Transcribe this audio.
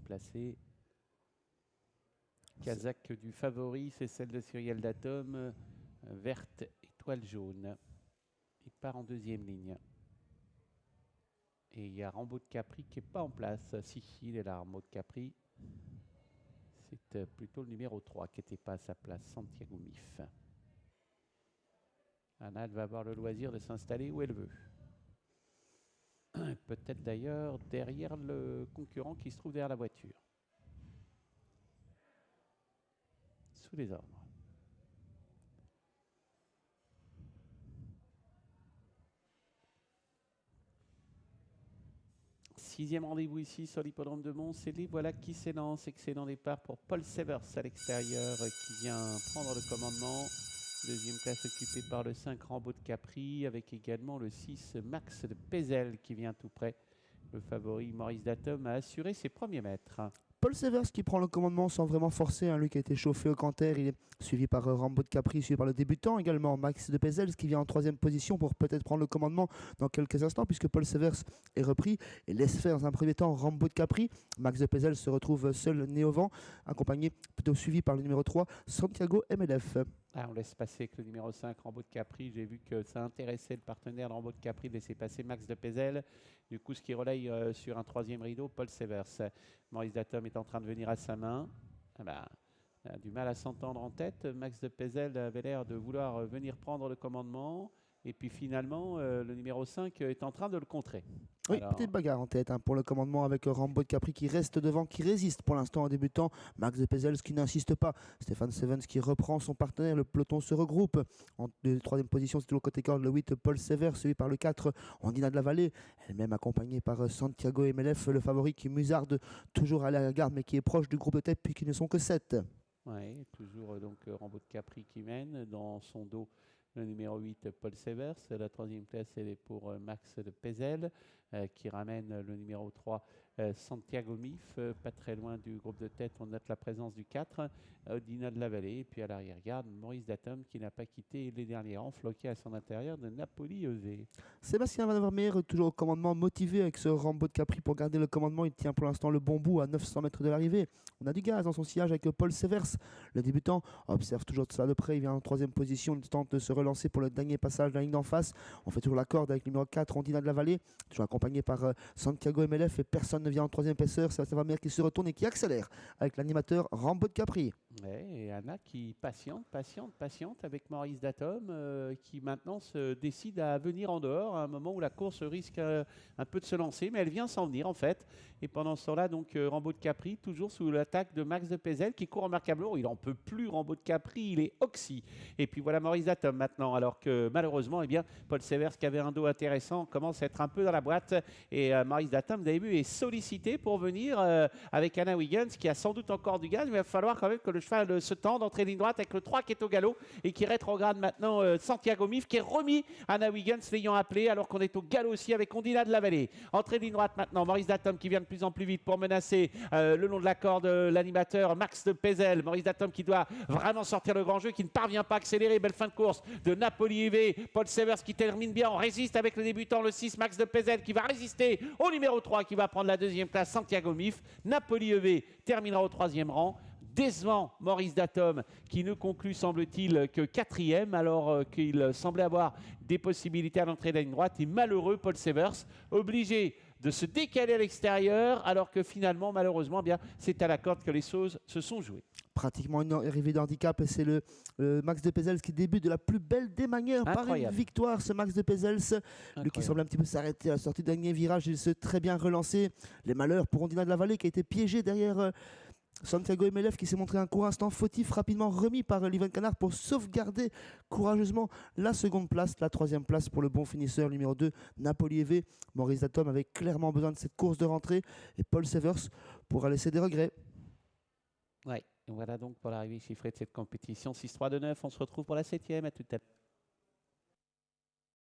placée. Kazakh du favori, c'est celle de Cyril d'Atom, verte, étoile jaune. Il part en deuxième ligne. Et il y a Rambo de Capri qui n'est pas en place. Si, il est là, Rambo de Capri. C'est plutôt le numéro 3 qui n'était pas à sa place, Santiago Mif. Anna, elle va avoir le loisir de s'installer où elle veut. Peut-être d'ailleurs derrière le concurrent qui se trouve derrière la voiture. Sous les ordres. Sixième rendez-vous ici sur l'hippodrome de Mons. Et les voilà qui s'élance. Excellent départ pour Paul Severs à l'extérieur qui vient prendre le commandement. Deuxième place occupée par le 5 Rambo de Capri avec également le 6 Max de Pézel qui vient tout près. Le favori Maurice Datom a assuré ses premiers mètres. Paul Severs qui prend le commandement sans vraiment forcer, lui qui a été chauffé au canter, il est suivi par Rambo de Capri, suivi par le débutant également Max de Pézel qui vient en troisième position pour peut-être prendre le commandement dans quelques instants puisque Paul Severs est repris et laisse faire dans un premier temps Rambo de Capri. Max de Pézel se retrouve seul né au vent, accompagné plutôt suivi par le numéro 3 Santiago MLF. On laisse passer avec le numéro 5, Rambo de Capri. J'ai vu que ça intéressait le partenaire de Rambo de Capri de laisser passer Max de Pézel. Du coup, ce qui relaye sur un troisième rideau, Paul Severs. Maurice Datom est en train de venir à sa main. Il a du mal à s'entendre en tête. Max de Pézel avait l'air de vouloir venir prendre le commandement. Et puis finalement, le numéro 5 est en train de le contrer. Oui, petite bagarre en tête pour le commandement avec Rambo de Capri qui reste devant, qui résiste pour l'instant en débutant. Max de Pézel qui n'insiste pas. Stéphane Sevens qui reprend son partenaire. Le peloton se regroupe. En troisième position, c'est toujours côté corde le 8 Paul Severs, suivi par le 4 Ondina de la Vallée. Elle-même accompagnée par Santiago MLF, le favori qui musarde toujours à la garde mais qui est proche du groupe de tête puisqu'ils ne sont que 7. Oui, toujours donc Rambo de Capri qui mène dans son dos. Le numéro 8, Paul Severs. La troisième place, elle est pour Max de Pézel, qui ramène le numéro 3, Santiago Mif. Pas très loin du groupe de tête, on note la présence du 4, Ondina de la Vallée. Et puis à l'arrière-garde, Maurice Datom, qui n'a pas quitté les derniers rangs, floqué à son intérieur de Napoli EV. Sébastien Van Vermeer, toujours au commandement, motivé avec ce Rambo de Capri pour garder le commandement. Il tient pour l'instant le bon bout à 900 mètres de l'arrivée. On a du gaz dans son sillage avec Paul Severs. Le débutant observe toujours ça de près. Il vient en troisième position. Il tente de se relancer pour le dernier passage de la ligne d'en face. On fait toujours la corde avec le numéro 4, Ondina de la Vallée, toujours accompagné par Santiago MLF et personne ne vient en troisième épaisseur. C'est Sébastien Van Vermeer qui se retourne et qui accélère avec l'animateur Rambo de Capri. Ouais, et Anna qui patiente avec Maurice Datom qui maintenant se décide à venir en dehors à un moment où la course risque un peu de se lancer, mais elle vient s'en venir en fait. Et pendant ce temps-là, donc Rambo de Capri, toujours sous l'attaque de Max de Pézel qui court remarquablement. Il n'en peut plus, Rambo de Capri, il est oxy. Et puis voilà Maurice Datom maintenant, alors que malheureusement, eh bien, Paul Severs qui avait un dos intéressant commence à être un peu dans la boîte. Et Maurice Datom, vous avez vu, est sollicité pour venir avec Anna Wiggins qui a sans doute encore du gaz, mais il va falloir quand même que le cheval se tend d'entrée ligne droite avec le 3 qui est au galop et qui rétrograde maintenant Santiago Mif qui est remis Anna Wiggins l'ayant appelé alors qu'on est au galop aussi avec Ondina de la Vallée. Entrée ligne droite maintenant, Maurice Datom qui vient de plus en plus vite pour menacer le long de la corde l'animateur Max de Pézel. Maurice Datom qui doit vraiment sortir le grand jeu, qui ne parvient pas à accélérer. Belle fin de course de Napoli EV. Paul Severs qui termine bien, on résiste avec le débutant le 6 Max de Pézel qui va résister au numéro 3 qui va prendre la deuxième place Santiago Mif. Napoli EV terminera au troisième rang. Décevant Maurice Datom qui ne conclut semble-t-il que quatrième alors qu'il semblait avoir des possibilités à l'entrée de la ligne droite et malheureux Paul Severs obligé de se décaler à l'extérieur alors que finalement malheureusement bien c'est à la corde que les choses se sont jouées. Pratiquement une arrivée d'handicap et c'est le Max de Pézels qui débute de la plus belle des manières par une victoire, ce Max de Pézels, lui qui semble un petit peu s'arrêter à la sortie du dernier virage. Il s'est très bien relancé. Les malheurs pour Ondina de la Vallée qui a été piégé derrière Santiago MLF qui s'est montré un court instant fautif, rapidement remis par Livan Canard pour sauvegarder courageusement la seconde place, la troisième place pour le bon finisseur numéro 2 Napoli EV. Maurice Datom avait clairement besoin de cette course de rentrée et Paul Severs pourra laisser des regrets. Ouais. Voilà donc pour l'arrivée chiffrée de cette compétition. 6-3-2-9, on se retrouve pour la 7e. À tout à l'heure.